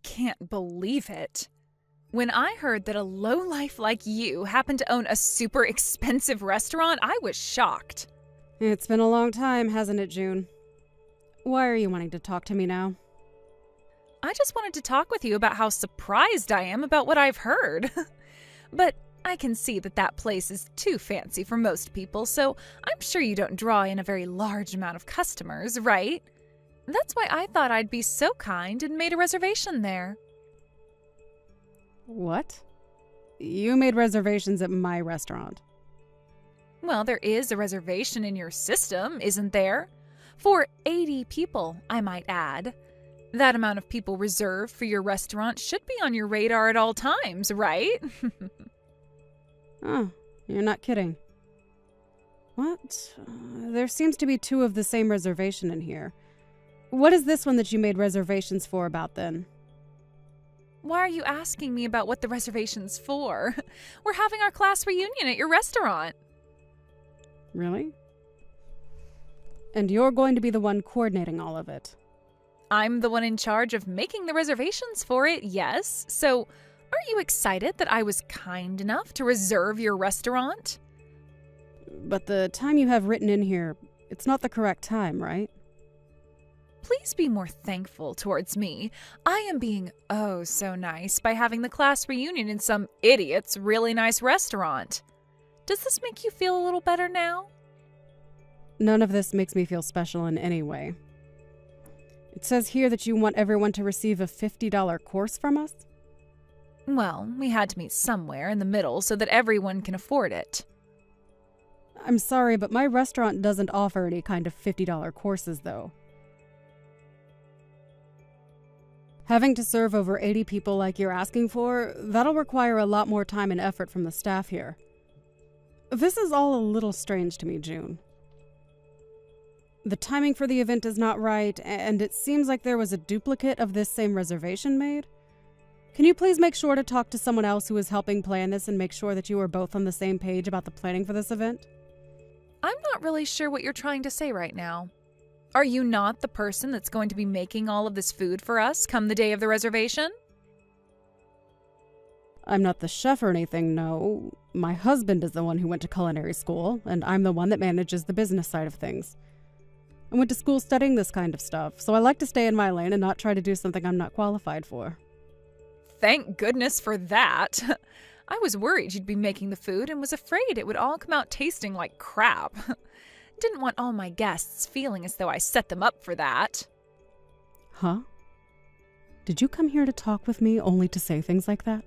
can't believe it. When I heard that a lowlife like you happened to own a super expensive restaurant, I was shocked. It's been a long time, hasn't it, June? Why are you wanting to talk to me now? I just wanted to talk with you about how surprised I am about what I've heard. But I can see that place is too fancy for most people, so I'm sure you don't draw in a very large amount of customers, right? That's why I thought I'd be so kind and made a reservation there. What? You made reservations at my restaurant. Well, there is a reservation in your system, isn't there? For 80 people, I might add. That amount of people reserved for your restaurant should be on your radar at all times, right? Oh, you're not kidding. What? There seems to be 2 of the same reservation in here. What is this one that you made reservations for about then? Why are you asking me about what the reservation's for? We're having our class reunion at your restaurant. Really? And you're going to be the one coordinating all of it. I'm the one in charge of making the reservations for it, yes. So, aren't you excited that I was kind enough to reserve your restaurant? But the time you have written in here, it's not the correct time, right? Please be more thankful towards me. I am being oh so nice by having the class reunion in some idiot's really nice restaurant. Does this make you feel a little better now? None of this makes me feel special in any way. It says here that you want everyone to receive a $50 course from us? Well, we had to meet somewhere in the middle so that everyone can afford it. I'm sorry, but my restaurant doesn't offer any kind of $50 courses, though. Having to serve over 80 people like you're asking for, that'll require a lot more time and effort from the staff here. This is all a little strange to me, June. The timing for the event is not right, and it seems like there was a duplicate of this same reservation made. Can you please make sure to talk to someone else who is helping plan this and make sure that you are both on the same page about the planning for this event? I'm not really sure what you're trying to say right now. Are you not the person that's going to be making all of this food for us come the day of the reservation? I'm not the chef or anything, no. My husband is the one who went to culinary school, and I'm the one that manages the business side of things. I went to school studying this kind of stuff, so I like to stay in my lane and not try to do something I'm not qualified for. Thank goodness for that. I was worried you'd be making the food and was afraid it would all come out tasting like crap. Didn't want all my guests feeling as though I set them up for that. Huh? Did you come here to talk with me only to say things like that?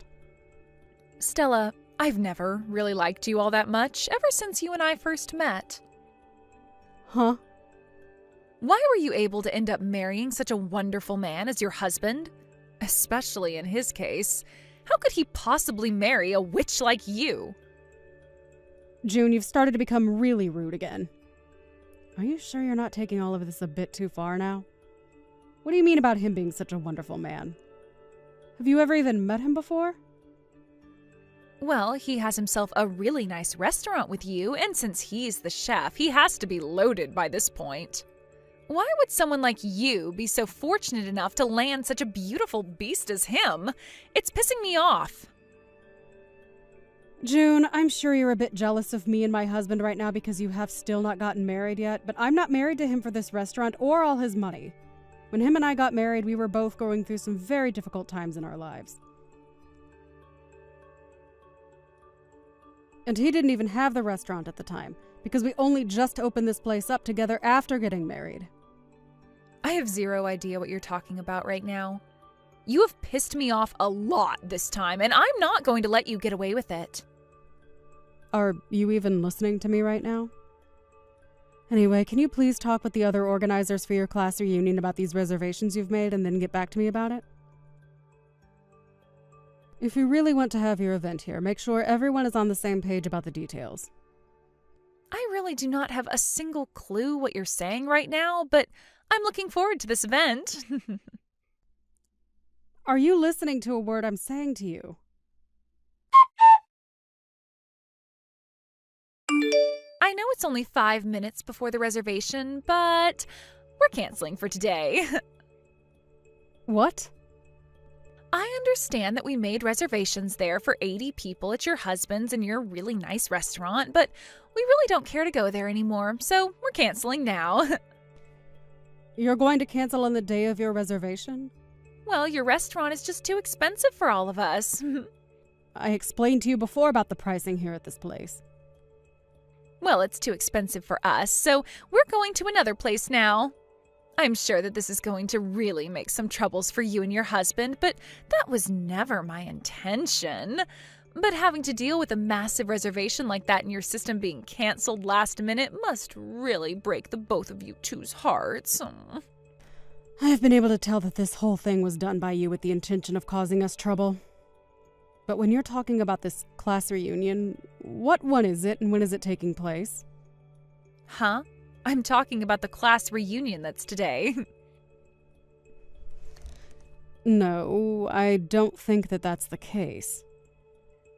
Stella, I've never really liked you all that much ever since you and I first met. Huh? Why were you able to end up marrying such a wonderful man as your husband? Especially in his case. How could he possibly marry a witch like you? June, you've started to become really rude again. Are you sure you're not taking all of this a bit too far now? What do you mean about him being such a wonderful man? Have you ever even met him before? Well, he has himself a really nice restaurant with you, and since he's the chef, he has to be loaded by this point. Why would someone like you be so fortunate enough to land such a beautiful beast as him? It's pissing me off. June, I'm sure you're a bit jealous of me and my husband right now because you have still not gotten married yet, but I'm not married to him for this restaurant or all his money. When him and I got married, we were both going through some very difficult times in our lives. And he didn't even have the restaurant at the time, because we only just opened this place up together after getting married. I have zero idea what you're talking about right now. You have pissed me off a lot this time, and I'm not going to let you get away with it. Are you even listening to me right now? Anyway, can you please talk with the other organizers for your class reunion about these reservations you've made and then get back to me about it? If you really want to have your event here, make sure everyone is on the same page about the details. I really do not have a single clue what you're saying right now, but I'm looking forward to this event. Are you listening to a word I'm saying to you? I know it's only 5 minutes before the reservation, but we're canceling for today. What? understand that we made reservations there for 80 people at your husband's and your really nice restaurant, but we really don't care to go there anymore, so we're canceling now. You're going to cancel on the day of your reservation? Well, your restaurant is just too expensive for all of us. I explained to you before about the pricing here at this place. Well, it's too expensive for us, so we're going to another place now. I'm sure that this is going to really make some troubles for you and your husband, but that was never my intention. But having to deal with a massive reservation like that in your system being canceled last minute must really break the both of you two's hearts. I've been able to tell that this whole thing was done by you with the intention of causing us trouble. But when you're talking about this class reunion, what one is it and when is it taking place? Huh? I'm talking about the class reunion that's today. No, I don't think that that's the case.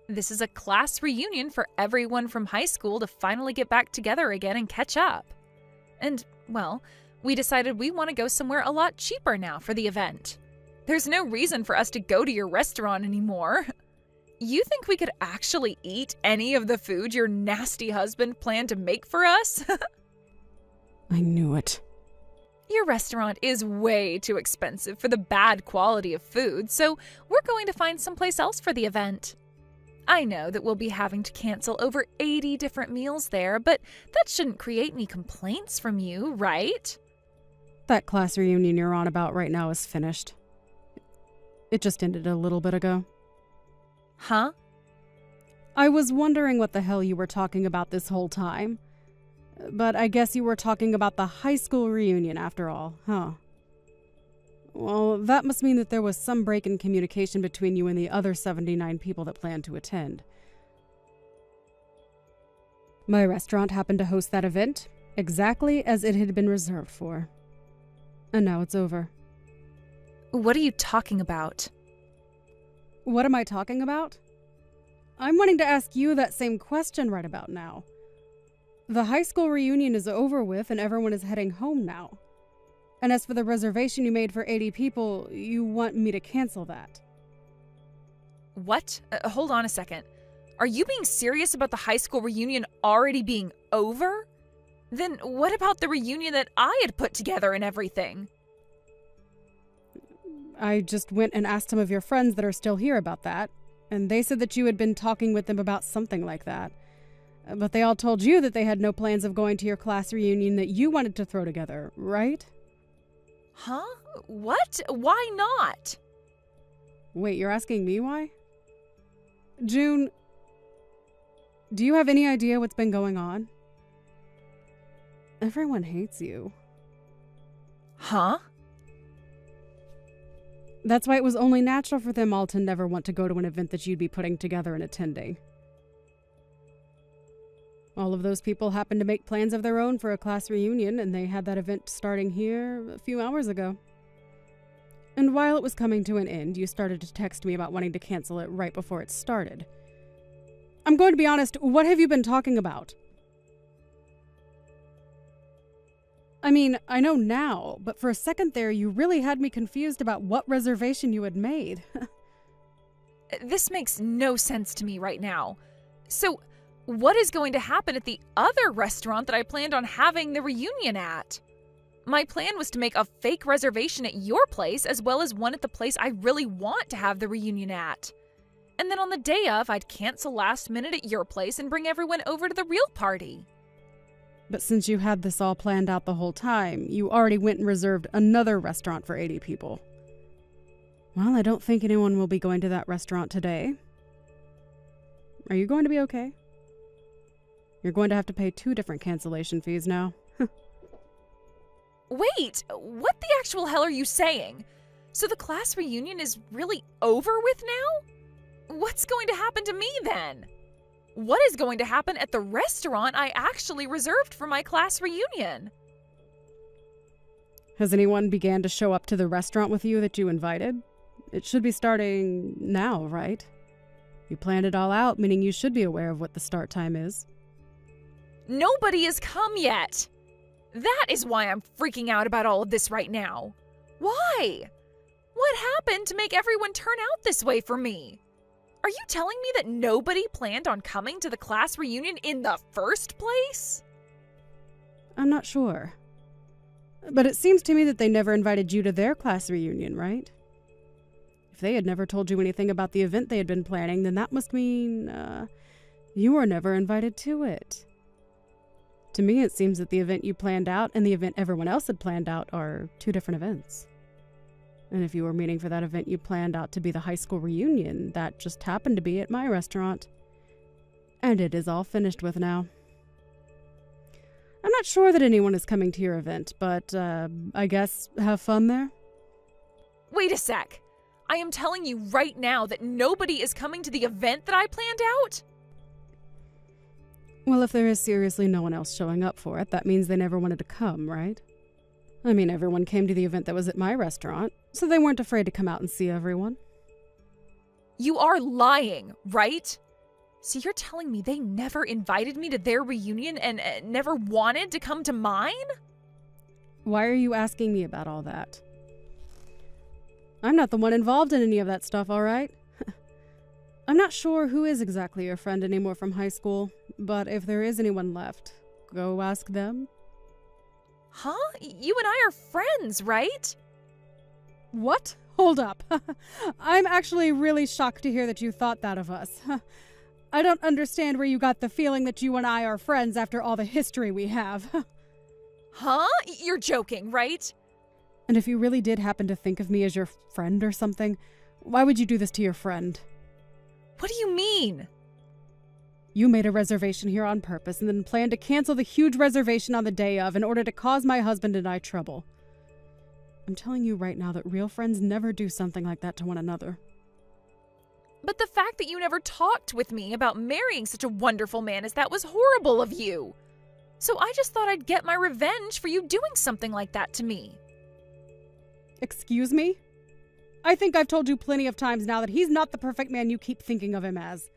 This is a class reunion for everyone from high school to finally get back together again and catch up. And, well, we decided we want to go somewhere a lot cheaper now for the event. There's no reason for us to go to your restaurant anymore. You think we could actually eat any of the food your nasty husband planned to make for us? I knew it. Your restaurant is way too expensive for the bad quality of food, so we're going to find someplace else for the event. I know that we'll be having to cancel over 80 different meals there, but that shouldn't create any complaints from you, right? That class reunion you're on about right now is finished. It just ended a little bit ago. Huh? I was wondering what the hell you were talking about this whole time. But I guess you were talking about the high school reunion after all, huh? Well, that must mean that there was some break in communication between you and the other 79 people that planned to attend. My restaurant happened to host that event, exactly as it had been reserved for. And now it's over. What are you talking about? What am I talking about? I'm wanting to ask you that same question right about now. The high school reunion is over with and everyone is heading home now. And as for the reservation you made for 80 people, you want me to cancel that. What? Hold on a second. Are you being serious about the high school reunion already being over? Then what about the reunion that I had put together and everything? I just went and asked some of your friends that are still here about that, and they said that you had been talking with them about something like that. But they all told you that they had no plans of going to your class reunion that you wanted to throw together, right? Huh? What? Why not? Wait, you're asking me why? June, do you have any idea what's been going on? Everyone hates you. Huh? That's why it was only natural for them all to never want to go to an event that you'd be putting together and attending. All of those people happened to make plans of their own for a class reunion, and they had that event starting here a few hours ago. And while it was coming to an end, you started to text me about wanting to cancel it right before it started. I'm going to be honest, what have you been talking about? I mean, I know now, but for a second there, you really had me confused about what reservation you had made. This makes no sense to me right now. So, what is going to happen at the other restaurant that I planned on having the reunion at? My plan was to make a fake reservation at your place as well as one at the place I really want to have the reunion at. And then on the day of, I'd cancel last minute at your place and bring everyone over to the real party. But since you had this all planned out the whole time, you already went and reserved another restaurant for 80 people. Well, I don't think anyone will be going to that restaurant today. Are you going to be okay? You're going to have to pay 2 different cancellation fees now. Wait, what the actual hell are you saying? So the class reunion is really over with now? What's going to happen to me then? What is going to happen at the restaurant I actually reserved for my class reunion? Has anyone began to show up to the restaurant with you that you invited? It should be starting now, right? You planned it all out, meaning you should be aware of what the start time is. Nobody has come yet. That is why I'm freaking out about all of this right now. Why? What happened to make everyone turn out this way for me? Are you telling me that nobody planned on coming to the class reunion in the first place? I'm not sure. But it seems to me that they never invited you to their class reunion, right? If they had never told you anything about the event they had been planning, then that must mean, you were never invited to it. To me, it seems that the event you planned out and the event everyone else had planned out are two different events. And if you were meaning for that event you planned out to be the high school reunion, that just happened to be at my restaurant. And it is all finished with now. I'm not sure that anyone is coming to your event, but, I guess have fun there? Wait a sec. I am telling you right now that nobody is coming to the event that I planned out? Well, if there is seriously no one else showing up for it, that means they never wanted to come, right? I mean, everyone came to the event that was at my restaurant, so they weren't afraid to come out and see everyone. You are lying, right? So you're telling me they never invited me to their reunion and never wanted to come to mine? Why are you asking me about all that? I'm not the one involved in any of that stuff, all right? I'm not sure who is exactly your friend anymore from high school, but if there is anyone left, go ask them. Huh? You and I are friends, right? What? Hold up. I'm actually really shocked to hear that you thought that of us. I don't understand where you got the feeling that you and I are friends after all the history we have. Huh? You're joking, right? And if you really did happen to think of me as your friend or something, why would you do this to your friend? What do you mean? You made a reservation here on purpose and then planned to cancel the huge reservation on the day of in order to cause my husband and I trouble. I'm telling you right now that real friends never do something like that to one another. But the fact that you never talked with me about marrying such a wonderful man as that was horrible of you. So I just thought I'd get my revenge for you doing something like that to me. Excuse me? I think I've told you plenty of times now that he's not the perfect man you keep thinking of him as.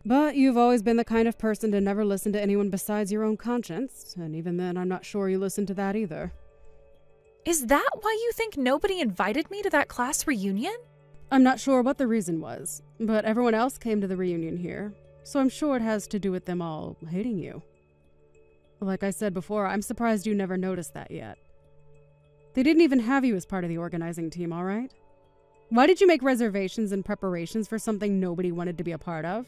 But you've always been the kind of person to never listen to anyone besides your own conscience, and even then I'm not sure you listen to that either. Is that why you think nobody invited me to that class reunion? I'm not sure what the reason was, but everyone else came to the reunion here, so I'm sure it has to do with them all hating you. Like I said before, I'm surprised you never noticed that yet. They didn't even have you as part of the organizing team, all right? Why did you make reservations and preparations for something nobody wanted to be a part of?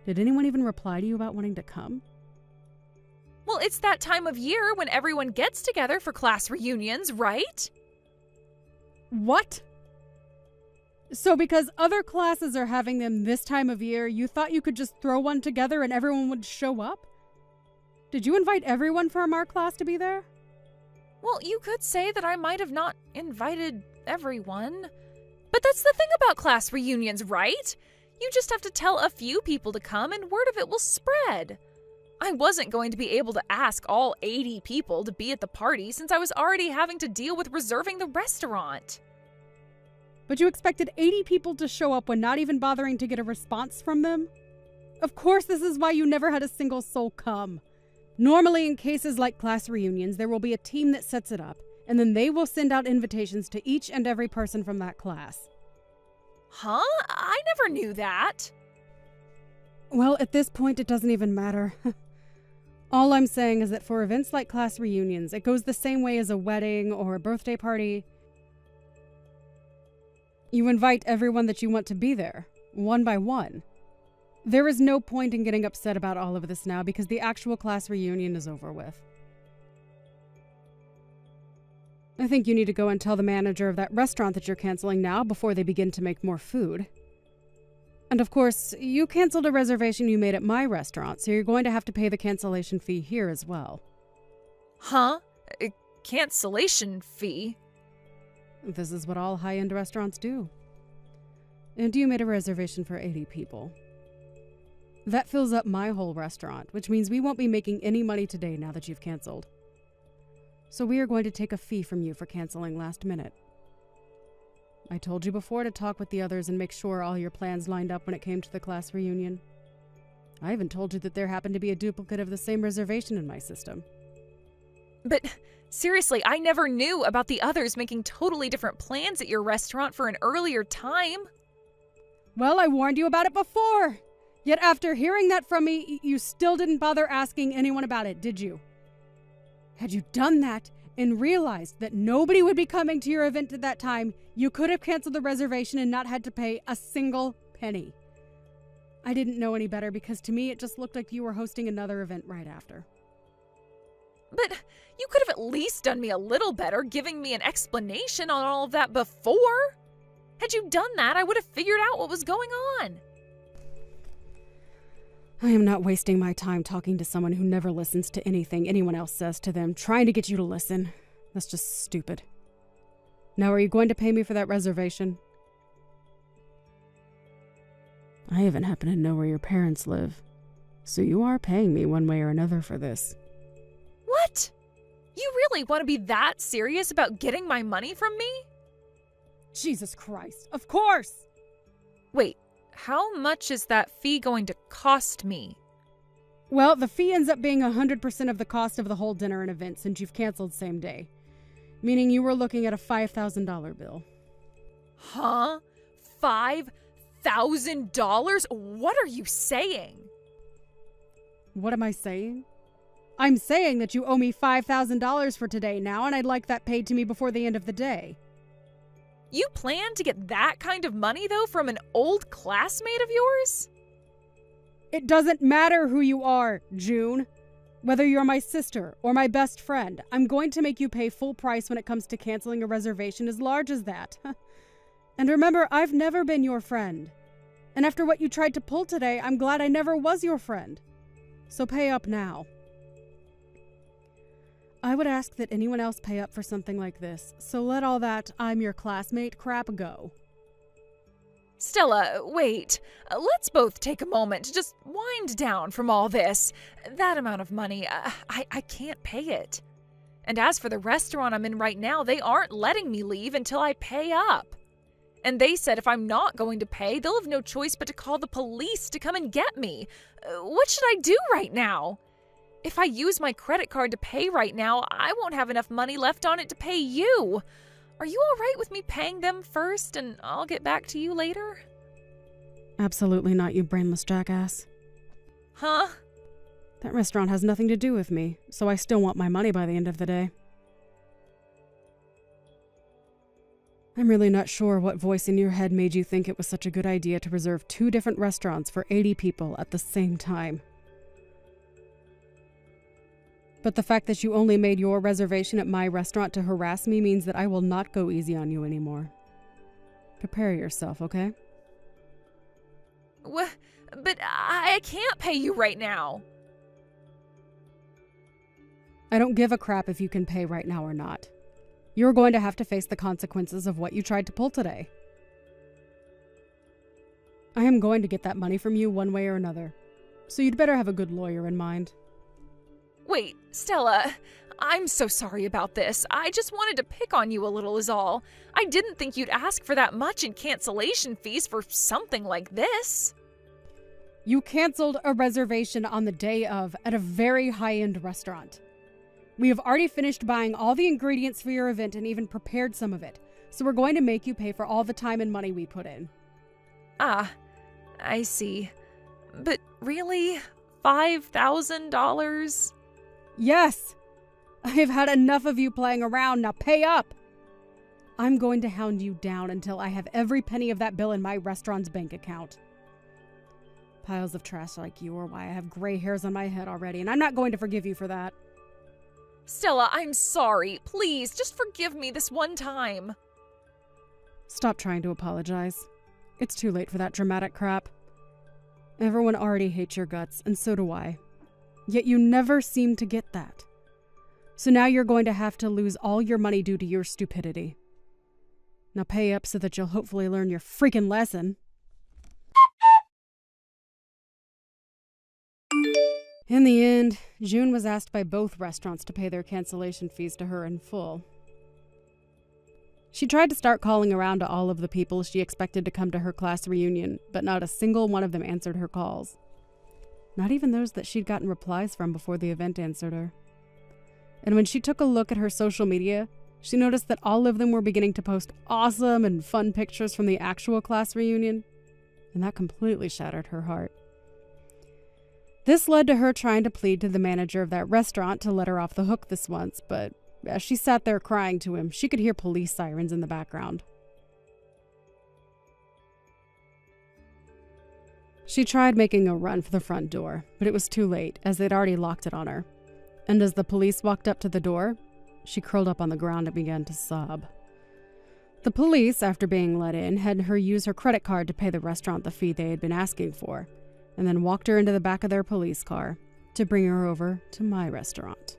Did anyone even reply to you about wanting to come? Well, it's that time of year when everyone gets together for class reunions, right? What? So because other classes are having them this time of year, you thought you could just throw one together and everyone would show up? Did you invite everyone from our class to be there? Well, you could say that I might have not invited everyone. But that's the thing about class reunions, right? You just have to tell a few people to come and word of it will spread. I wasn't going to be able to ask all 80 people to be at the party since I was already having to deal with reserving the restaurant. But you expected 80 people to show up when not even bothering to get a response from them? Of course, this is why you never had a single soul come. Normally, in cases like class reunions, there will be a team that sets it up, and then they will send out invitations to each and every person from that class. Huh? I never knew that. Well, at this point, it doesn't even matter. All I'm saying is that for events like class reunions, it goes the same way as a wedding or a birthday party. You invite everyone that you want to be there, one by one. There is no point in getting upset about all of this now because the actual class reunion is over with. I think you need to go and tell the manager of that restaurant that you're canceling now before they begin to make more food. And of course, you canceled a reservation you made at my restaurant, so you're going to have to pay the cancellation fee here as well. Huh? A cancellation fee? This is what all high-end restaurants do. And you made a reservation for 80 people. That fills up my whole restaurant, which means we won't be making any money today now that you've canceled. So we are going to take a fee from you for canceling last minute. I told you before to talk with the others and make sure all your plans lined up when it came to the class reunion. I even told you that there happened to be a duplicate of the same reservation in my system. But seriously, I never knew about the others making totally different plans at your restaurant for an earlier time. Well, I warned you about it before. Yet after hearing that from me, you still didn't bother asking anyone about it, did you? Had you done that and realized that nobody would be coming to your event at that time, you could have canceled the reservation and not had to pay a single penny. I didn't know any better because to me it just looked like you were hosting another event right after. But you could have at least done me a little better, giving me an explanation on all of that before. Had you done that, I would have figured out what was going on. I am not wasting my time talking to someone who never listens to anything anyone else says to them, trying to get you to listen. That's just stupid. Now, are you going to pay me for that reservation? I even happen to know where your parents live, so you are paying me one way or another for this. What? You really want to be that serious about getting my money from me? Jesus Christ, of course! Wait, how much is that fee going to cost me? Well, the fee ends up being 100% of the cost of the whole dinner and event since you've canceled same day. Meaning you were looking at a $5,000 bill. Huh? $5,000? What are you saying? What am I saying? I'm saying that you owe me $5,000 for today now, and I'd like that paid to me before the end of the day. You plan to get that kind of money, though, from an old classmate of yours? It doesn't matter who you are, June. Whether you're my sister or my best friend, I'm going to make you pay full price when it comes to canceling a reservation as large as that. And remember, I've never been your friend. And after what you tried to pull today, I'm glad I never was your friend. So pay up now. I would ask that anyone else pay up for something like this, so let all that I'm your classmate crap go. Stella, wait. Let's both take a moment to just wind down from all this. That amount of money, I can't pay it. And as for the restaurant I'm in right now, they aren't letting me leave until I pay up. And they said if I'm not going to pay, they'll have no choice but to call the police to come and get me. What should I do right now? If I use my credit card to pay right now, I won't have enough money left on it to pay you. Are you all right with me paying them first and I'll get back to you later? Absolutely not, you brainless jackass. Huh? That restaurant has nothing to do with me, so I still want my money by the end of the day. I'm really not sure what voice in your head made you think it was such a good idea to reserve 2 different restaurants for 80 people at the same time. But the fact that you only made your reservation at my restaurant to harass me means that I will not go easy on you anymore. Prepare yourself, okay? But I can't pay you right now. I don't give a crap if you can pay right now or not. You're going to have to face the consequences of what you tried to pull today. I am going to get that money from you one way or another, so you'd better have a good lawyer in mind. Wait, Stella, I'm so sorry about this. I just wanted to pick on you a little is all. I didn't think you'd ask for that much in cancellation fees for something like this. You canceled a reservation on the day of at a very high-end restaurant. We have already finished buying all the ingredients for your event and even prepared some of it, so we're going to make you pay for all the time and money we put in. Ah, I see. But really? $5,000? Yes! I have had enough of you playing around, now pay up! I'm going to hound you down until I have every penny of that bill in my restaurant's bank account. Piles of trash like you are why I have gray hairs on my head already, and I'm not going to forgive you for that. Stella, I'm sorry. Please, just forgive me this one time. Stop trying to apologize. It's too late for that dramatic crap. Everyone already hates your guts, and so do I. Yet you never seem to get that. So now you're going to have to lose all your money due to your stupidity. Now pay up so that you'll hopefully learn your freaking lesson. In the end, June was asked by both restaurants to pay their cancellation fees to her in full. She tried to start calling around to all of the people she expected to come to her class reunion, but not a single one of them answered her calls. Not even those that she'd gotten replies from before the event answered her. And when she took a look at her social media, she noticed that all of them were beginning to post awesome and fun pictures from the actual class reunion, and that completely shattered her heart. This led to her trying to plead to the manager of that restaurant to let her off the hook this once, but as she sat there crying to him, she could hear police sirens in the background. She tried making a run for the front door, but it was too late, as they'd already locked it on her. And as the police walked up to the door, she curled up on the ground and began to sob. The police, after being let in, had her use her credit card to pay the restaurant the fee they had been asking for, and then walked her into the back of their police car to bring her over to my restaurant.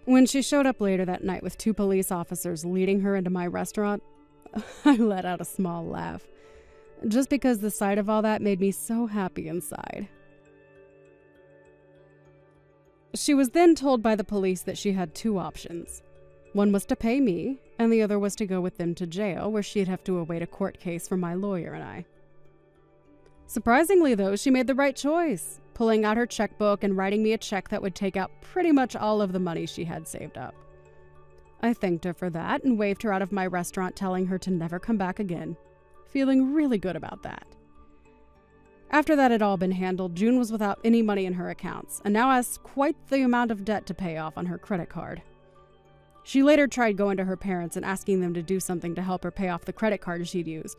When she showed up later that night with 2 police officers leading her into my restaurant, I let out a small laugh, just because the sight of all that made me so happy inside. She was then told by the police that she had 2 options. One was to pay me, and the other was to go with them to jail, where she'd have to await a court case for my lawyer and I. Surprisingly, though, she made the right choice, pulling out her checkbook and writing me a check that would take out pretty much all of the money she had saved up. I thanked her for that and waved her out of my restaurant, telling her to never come back again, feeling really good about that. After that had all been handled, June was without any money in her accounts, and now has quite the amount of debt to pay off on her credit card. She later tried going to her parents and asking them to do something to help her pay off the credit card she'd used,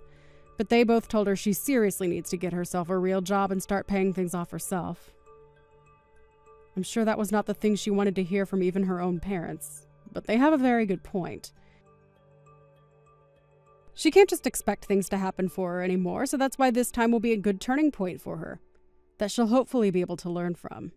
but they both told her she seriously needs to get herself a real job and start paying things off herself. I'm sure that was not the thing she wanted to hear from even her own parents, but they have a very good point. She can't just expect things to happen for her anymore, so that's why this time will be a good turning point for her, that she'll hopefully be able to learn from.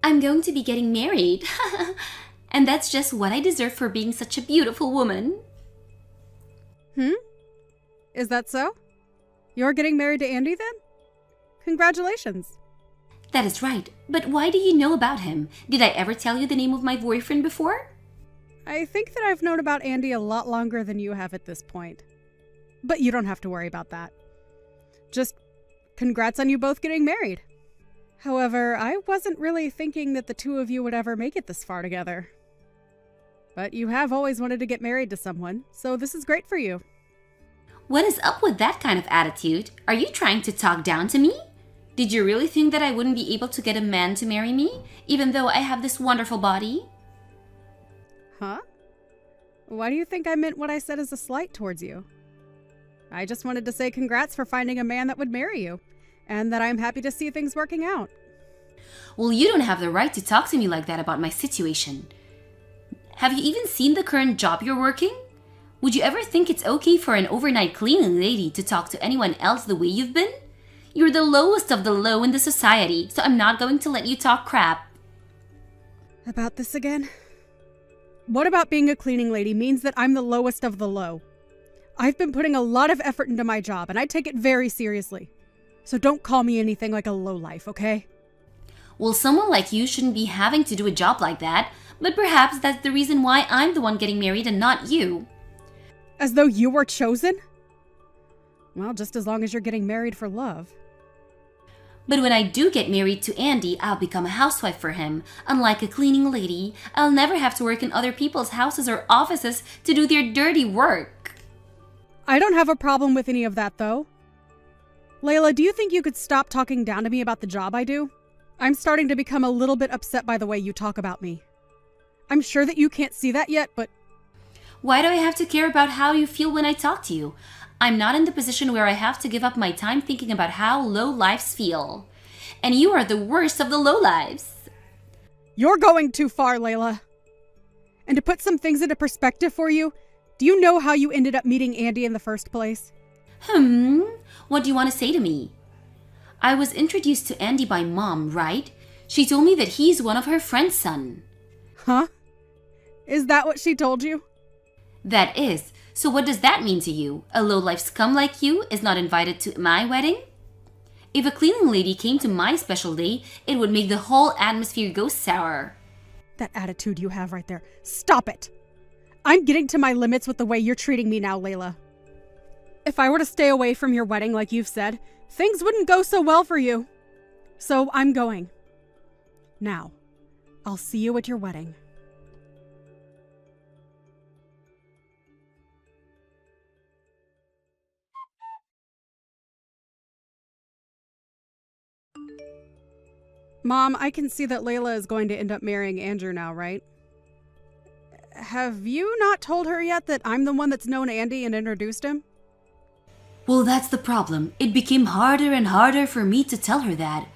I'm going to be getting married. And that's just what I deserve for being such a beautiful woman. Is that so? You're getting married to Andy then? Congratulations. That is right. But why do you know about him? Did I ever tell you the name of my boyfriend before? I think that I've known about Andy a lot longer than you have at this point. But you don't have to worry about that. Just congrats on you both getting married. However, I wasn't really thinking that the 2 of you would ever make it this far together. But you have always wanted to get married to someone, so this is great for you. What is up with that kind of attitude? Are you trying to talk down to me? Did you really think that I wouldn't be able to get a man to marry me, even though I have this wonderful body? Huh? Why do you think I meant what I said as a slight towards you? I just wanted to say congrats for finding a man that would marry you, and that I'm happy to see things working out. Well, you don't have the right to talk to me like that about my situation. Have you even seen the current job you're working? Would you ever think it's okay for an overnight cleaning lady to talk to anyone else the way you've been? You're the lowest of the low in the society, so I'm not going to let you talk crap. About this again? What about being a cleaning lady means that I'm the lowest of the low? I've been putting a lot of effort into my job, and I take it very seriously. So don't call me anything like a lowlife, okay? Well, someone like you shouldn't be having to do a job like that, but perhaps that's the reason why I'm the one getting married and not you. As though you were chosen? Well, just as long as you're getting married for love. But when I do get married to Andy, I'll become a housewife for him. Unlike a cleaning lady, I'll never have to work in other people's houses or offices to do their dirty work. I don't have a problem with any of that, though. Leila, do you think you could stop talking down to me about the job I do? I'm starting to become a little bit upset by the way you talk about me. I'm sure that you can't see that yet, but... Why do I have to care about how you feel when I talk to you? I'm not in the position where I have to give up my time thinking about how low lives feel. And you are the worst of the low lives. You're going too far, Leila. And to put some things into perspective for you, do you know how you ended up meeting Andy in the first place? What do you want to say to me? I was introduced to Andy by Mom, right? She told me that he's one of her friend's son. Huh? Is that what she told you? That is. So what does that mean to you? A low-life scum like you is not invited to my wedding? If a cleaning lady came to my special day, it would make the whole atmosphere go sour. That attitude you have right there. Stop it! I'm getting to my limits with the way you're treating me now, Leila. If I were to stay away from your wedding like you've said, things wouldn't go so well for you. So I'm going. Now, I'll see you at your wedding. Mom, I can see that Leila is going to end up marrying Andrew now, right? Have you not told her yet that I'm the one that's known Andy and introduced him? Well, that's the problem. It became harder and harder for me to tell her that.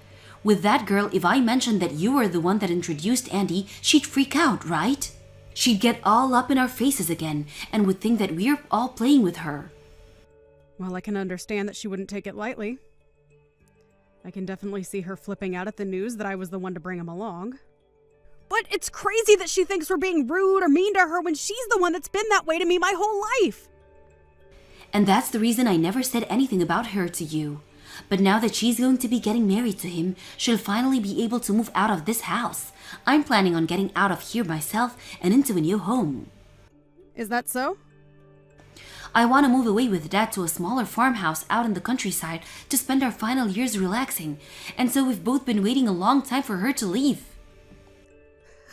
With that girl, if I mentioned that you were the one that introduced Andy, she'd freak out, right? She'd get all up in our faces again and would think that we're all playing with her. Well, I can understand that she wouldn't take it lightly. I can definitely see her flipping out at the news that I was the one to bring him along. But it's crazy that she thinks we're being rude or mean to her when she's the one that's been that way to me my whole life. And that's the reason I never said anything about her to you. But now that she's going to be getting married to him, she'll finally be able to move out of this house. I'm planning on getting out of here myself and into a new home. Is that so? I want to move away with Dad to a smaller farmhouse out in the countryside to spend our final years relaxing. And so we've both been waiting a long time for her to leave.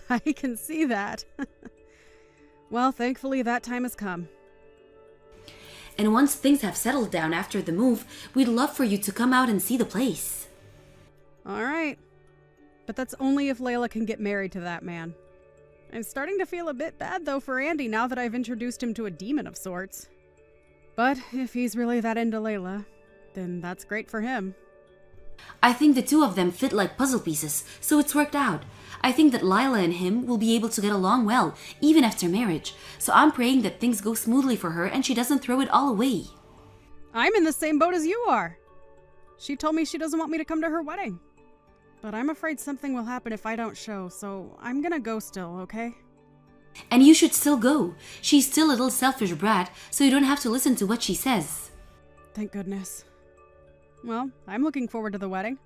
I can see that. Well, thankfully that time has come. And once things have settled down after the move, we'd love for you to come out and see the place. All right. But that's only if Leila can get married to that man. I'm starting to feel a bit bad, though, for Andy now that I've introduced him to a demon of sorts. But if he's really that into Leila, then that's great for him. I think the two of them fit like puzzle pieces, so it's worked out. I think that Leila and him will be able to get along well, even after marriage. So I'm praying that things go smoothly for her and she doesn't throw it all away. I'm in the same boat as you are. She told me she doesn't want me to come to her wedding. But I'm afraid something will happen if I don't show, so I'm gonna go still, okay? And you should still go. She's still a little selfish brat, so you don't have to listen to what she says. Thank goodness. Well, I'm looking forward to the wedding.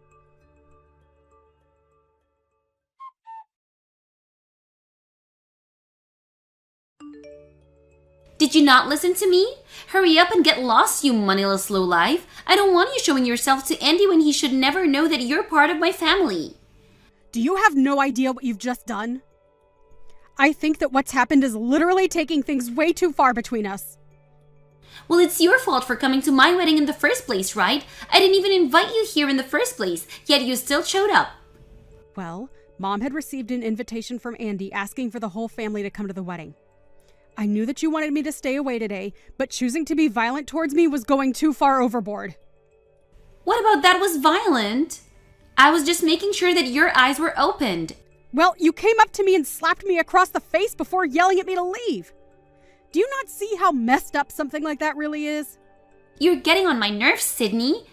Did you not listen to me? Hurry up and get lost, you moneyless lowlife. I don't want you showing yourself to Andy when he should never know that you're part of my family. Do you have no idea what you've just done? I think that what's happened is literally taking things way too far between us. Well, it's your fault for coming to my wedding in the first place, right? I didn't even invite you here in the first place, yet you still showed up. Well, Mom had received an invitation from Andy asking for the whole family to come to the wedding. I knew that you wanted me to stay away today, but choosing to be violent towards me was going too far overboard. What about that was violent? I was just making sure that your eyes were opened. Well, you came up to me and slapped me across the face before yelling at me to leave. Do you not see how messed up something like that really is? You're getting on my nerves, Sydney.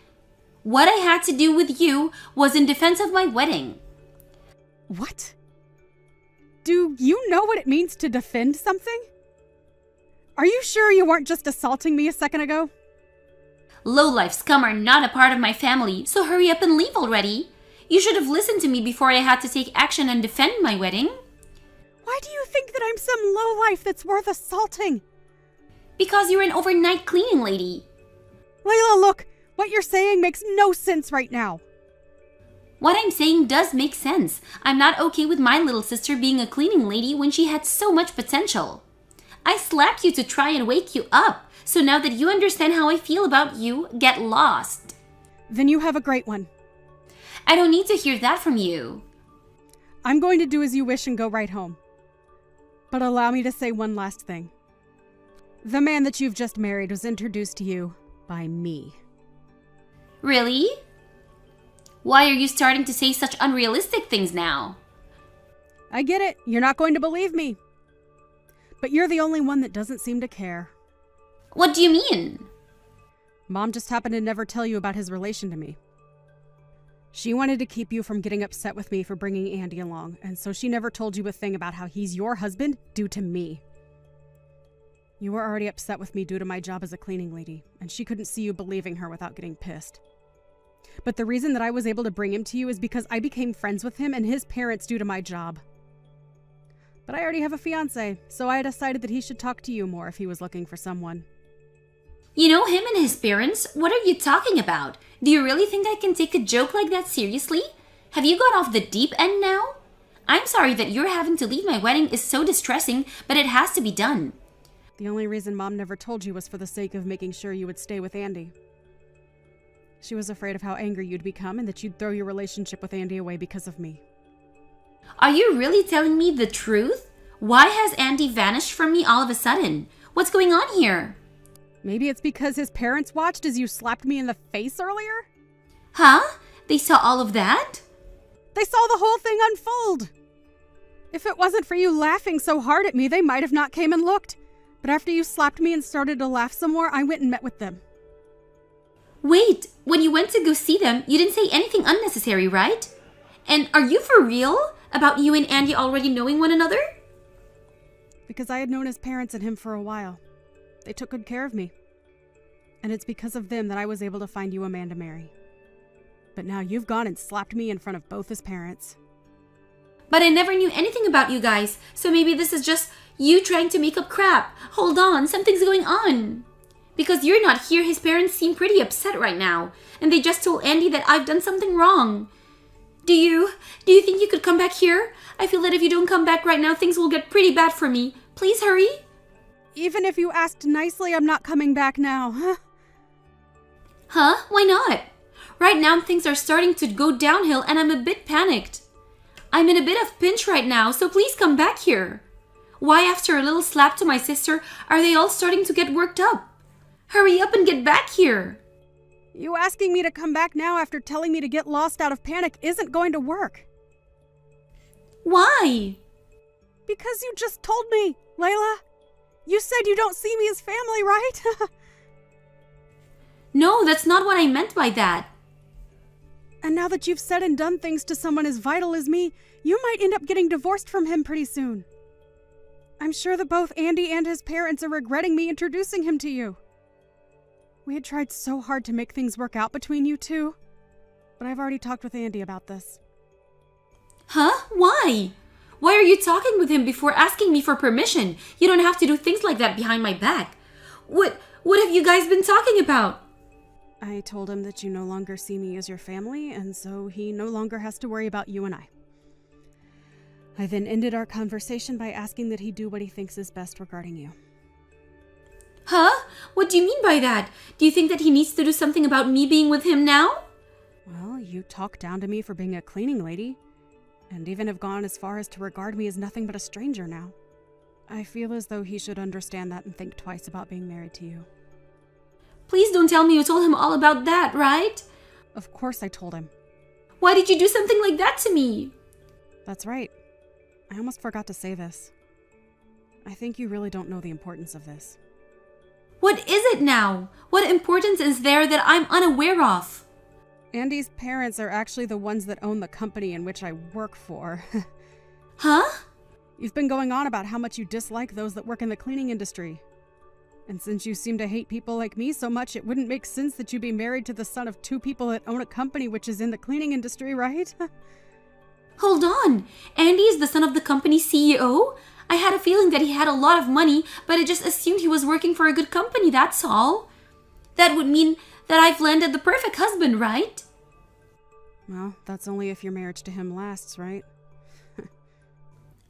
What I had to do with you was in defense of my wedding. What? Do you know what it means to defend something? Are you sure you weren't just assaulting me a second ago? Low-life scum are not a part of my family, so hurry up and leave already. You should have listened to me before I had to take action and defend my wedding. Why do you think that I'm some lowlife that's worth assaulting? Because you're an overnight cleaning lady. Leila, look, what you're saying makes no sense right now. What I'm saying does make sense. I'm not okay with my little sister being a cleaning lady when she had so much potential. I slapped you to try and wake you up. So now that you understand how I feel about you, get lost. Then you have a great one. I don't need to hear that from you. I'm going to do as you wish and go right home. But allow me to say one last thing. The man that you've just married was introduced to you by me. Really? Why are you starting to say such unrealistic things now? I get it. You're not going to believe me. But you're the only one that doesn't seem to care. What do you mean? Mom just happened to never tell you about his relation to me. She wanted to keep you from getting upset with me for bringing Andy along, and so she never told you a thing about how he's your husband due to me. You were already upset with me due to my job as a cleaning lady, and she couldn't see you believing her without getting pissed. But the reason that I was able to bring him to you is because I became friends with him and his parents due to my job. But I already have a fiancé, so I decided that he should talk to you more if he was looking for someone. You know him and his parents? What are you talking about? Do you really think I can take a joke like that seriously? Have you got off the deep end now? I'm sorry that you're having to leave my wedding is so distressing, but it has to be done. The only reason Mom never told you was for the sake of making sure you would stay with Andy. She was afraid of how angry you'd become and that you'd throw your relationship with Andy away because of me. Are you really telling me the truth? Why has Andy vanished from me all of a sudden? What's going on here? Maybe it's because his parents watched as you slapped me in the face earlier? Huh? They saw all of that? They saw the whole thing unfold! If it wasn't for you laughing so hard at me, they might have not came and looked. But after you slapped me and started to laugh some more, I went and met with them. Wait, when you went to go see them, you didn't say anything unnecessary, right? And are you for real about you and Andy already knowing one another? Because I had known his parents and him for a while. They took good care of me. And it's because of them that I was able to find you a man to marry. But now you've gone and slapped me in front of both his parents. But I never knew anything about you guys, so maybe this is just you trying to make up crap. Hold on, something's going on. Because you're not here, his parents seem pretty upset right now. And they just told Andy that I've done something wrong. Do you think you could come back here? I feel that if you don't come back right now, things will get pretty bad for me. Please hurry. Even if you asked nicely, I'm not coming back now, huh? Huh? Why not? Right now, things are starting to go downhill and I'm a bit panicked. I'm in a bit of pinch right now, so please come back here. Why, after a little slap to my sister, are they all starting to get worked up? Hurry up and get back here. You asking me to come back now after telling me to get lost out of panic isn't going to work. Why? Because you just told me, Leila. You said you don't see me as family, right? No, that's not what I meant by that. And now that you've said and done things to someone as vital as me, you might end up getting divorced from him pretty soon. I'm sure that both Andy and his parents are regretting me introducing him to you. We had tried so hard to make things work out between you two, but I've already talked with Andy about this. Huh? Why? Why are you talking with him before asking me for permission? You don't have to do things like that behind my back. What have you guys been talking about? I told him that you no longer see me as your family, and so he no longer has to worry about you and I. I then ended our conversation by asking that he do what he thinks is best regarding you. Huh? What do you mean by that? Do you think that he needs to do something about me being with him now? Well, you talk down to me for being a cleaning lady, and even have gone as far as to regard me as nothing but a stranger now. I feel as though he should understand that and think twice about being married to you. Please don't tell me you told him all about that, right? Of course I told him. Why did you do something like that to me? That's right. I almost forgot to say this. I think you really don't know the importance of this. What is it now? What importance is there that I'm unaware of? Andy's parents are actually the ones that own the company in which I work for. Huh? You've been going on about how much you dislike those that work in the cleaning industry. And since you seem to hate people like me so much, it wouldn't make sense that you be married to the son of two people that own a company which is in the cleaning industry, right? Hold on. Andy is the son of the company's CEO? I had a feeling that he had a lot of money, but I just assumed he was working for a good company, that's all. That would mean that I've landed the perfect husband, right? Well, that's only if your marriage to him lasts, right?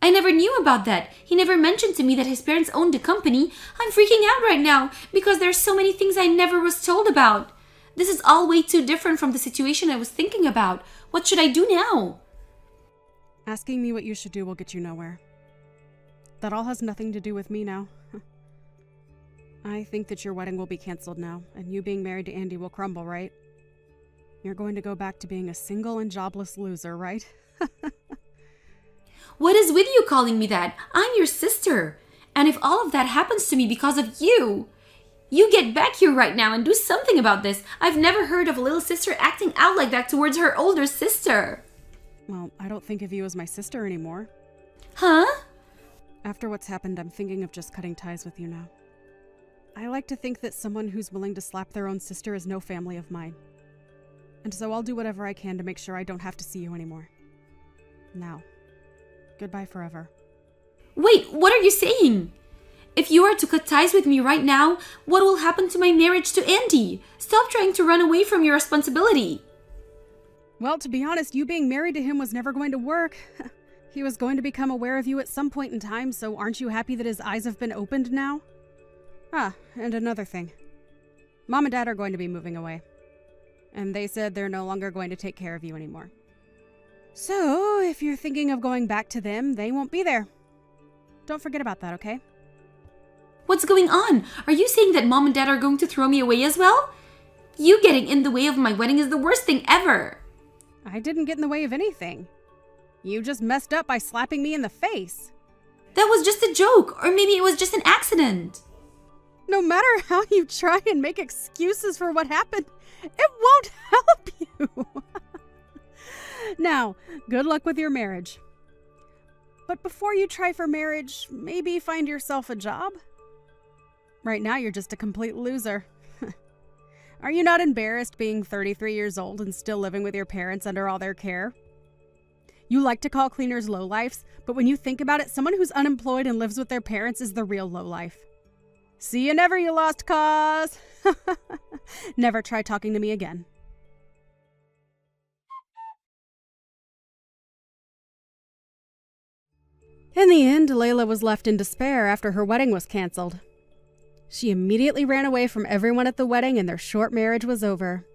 I never knew about that. He never mentioned to me that his parents owned a company. I'm freaking out right now because there's so many things I never was told about. This is all way too different from the situation I was thinking about. What should I do now? Asking me what you should do will get you nowhere. That all has nothing to do with me now. I think that your wedding will be canceled now, and you being married to Andy will crumble, right? You're going to go back to being a single and jobless loser, right? What is with you calling me that? I'm your sister. And if all of that happens to me because of you, you get back here right now and do something about this. I've never heard of a little sister acting out like that towards her older sister. Well, I don't think of you as my sister anymore. Huh? After what's happened, I'm thinking of just cutting ties with you now. I like to think that someone who's willing to slap their own sister is no family of mine. And so I'll do whatever I can to make sure I don't have to see you anymore. Now, goodbye forever. Wait, what are you saying? If you are to cut ties with me right now, what will happen to my marriage to Andy? Stop trying to run away from your responsibility. Well, to be honest, you being married to him was never going to work. He was going to become aware of you at some point in time, so aren't you happy that his eyes have been opened now? Ah, and another thing. Mom and Dad are going to be moving away. And they said they're no longer going to take care of you anymore. So, if you're thinking of going back to them, they won't be there. Don't forget about that, okay? What's going on? Are you saying that Mom and Dad are going to throw me away as well? You getting in the way of my wedding is the worst thing ever. I didn't get in the way of anything. You just messed up by slapping me in the face. That was just a joke, or maybe it was just an accident. No matter how you try and make excuses for what happened, it won't help you. Now, good luck with your marriage. But before you try for marriage, maybe find yourself a job? Right now, you're just a complete loser. Are you not embarrassed being 33 years old and still living with your parents under all their care? You like to call cleaners lowlifes, but when you think about it, someone who's unemployed and lives with their parents is the real lowlife. See you never, you lost cause. Never try talking to me again. In the end, Leila was left in despair after her wedding was canceled. She immediately ran away from everyone at the wedding and their short marriage was over.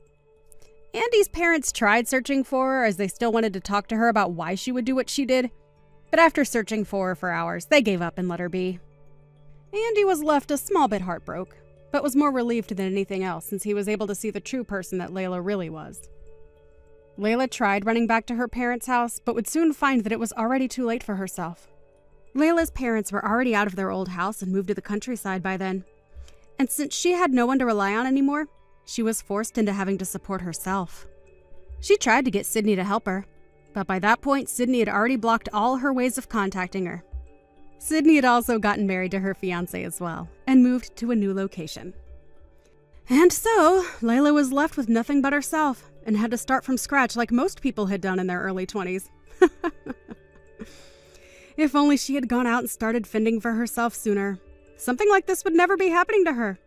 Andy's parents tried searching for her as they still wanted to talk to her about why she would do what she did, but after searching for her for hours, they gave up and let her be. Andy was left a small bit heartbroken, but was more relieved than anything else since he was able to see the true person that Leila really was. Leila tried running back to her parents' house, but would soon find that it was already too late for herself. Leila's parents were already out of their old house and moved to the countryside by then. And since she had no one to rely on anymore, she was forced into having to support herself. She tried to get Sydney to help her, but by that point, Sydney had already blocked all her ways of contacting her. Sydney had also gotten married to her fiancé as well, and moved to a new location. And so, Leila was left with nothing but herself, and had to start from scratch like most people had done in their early 20s. If only she had gone out and started fending for herself sooner. Something like this would never be happening to her.